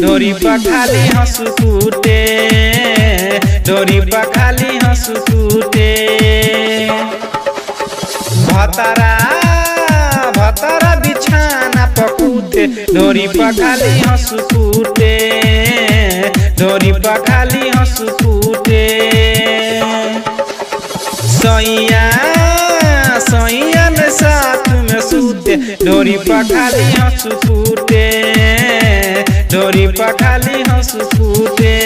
डोरी पर खाली हंसू कूटे, डोरी पर खाली हंसू कूटे। भतरा भतरा बिछाना पकूते, डोरी पर खाली हंसू कूटे, डोरी पर खाली हंसू कूटे। सैया सैया ने साथ में सूते, डोरी पर खाली हंसू कूटे, डोरी पर खाली हंसू कूटे।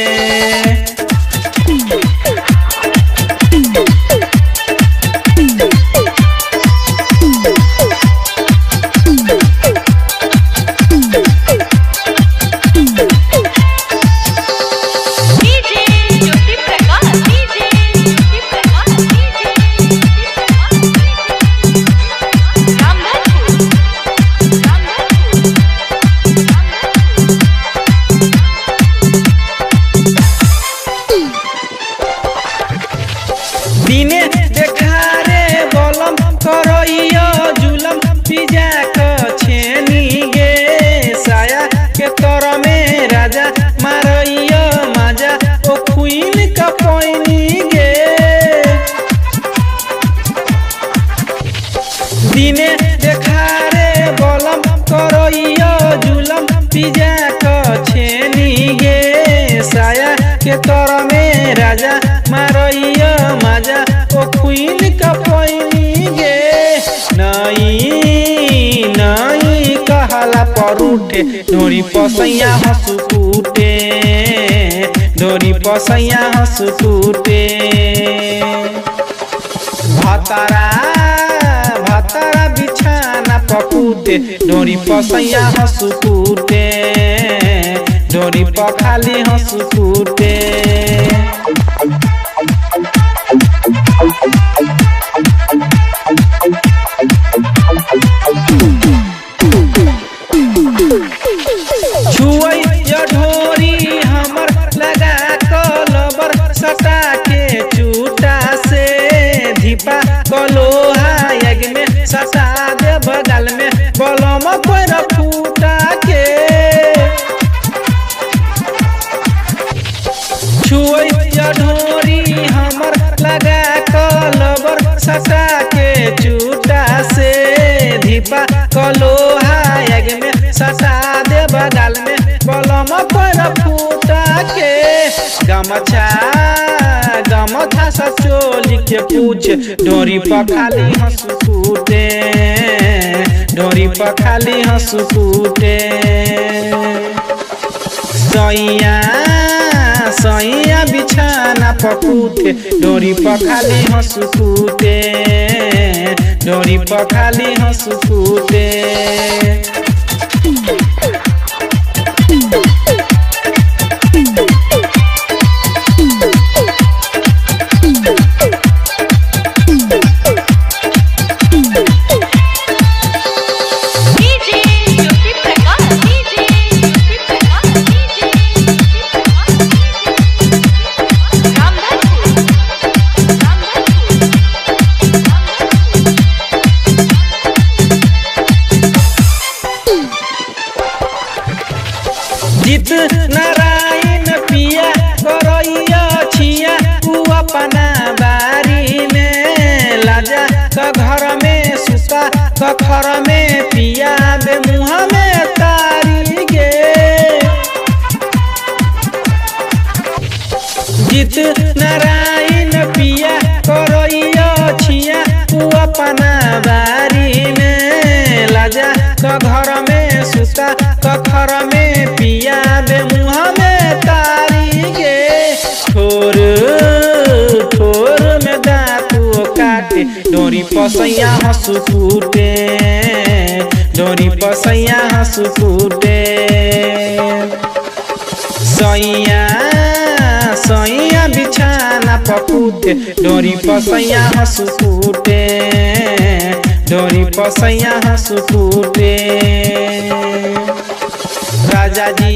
दिने देखा रे बलम करइयो जुलम, पिजा क छेनी गे साया के तर में राजा मारइयो माजा, ओ खुइन का पैनी गे। दिने देखा रे बलम करइयो जुलम, पिजा क छेनी गे साया के तर में राजा मारइयो माजा, ओ खुइन का पैनी गे। नई नई कहला पर उठे, डोरी पसैया हंसू कूटे, डोरी पसैया हंसू कूटे। भतरा भतरा बिछाना पकूते, डोरी पसैया हंसू कूटे, डोरी पर खाली हंसू कूटे। छुई ढोरी हमर लगा कलबर, सटा के चूटा से धीपा कलोहा यज्ञ में सटा दे बगल में बलम पर फूटा के। छुई ढोरी हमर लगा कलबर, सटा के चूटा से धीपा कलोहा यज्ञ में सटा दे बगल में बलम पर फूटा के। गमछा गमछा सब चोली के पूछे, डोरी पर खाली हंसू कूटे, डोरी पर खाली हंसू कूटे। सैया सैया बिछाना पकूते, डोरी पर खाली हंसू कूटे, डोरी पर खाली हंसू कूटे। जित नारायण पिया करइया छिया, तू अपना बारी में लाजा क घर में सुता कखर में पिया बे मुँह में तारी गे। जित नारायण पिया करइया छिया, तू अपना बारी में लाजा क घर में सुता कखर में पिया बे मुँह में तारी गे। ठोर ठोर में दाँतू काटे, डोरी पसैया हंसू कूटे, डोरी पसैया हंसू कूटे। सैया सैया बिछाना पकूते, डोरी पसैया हंसू कूटे, डोरी पसैया हंसू कूटे। राजा जी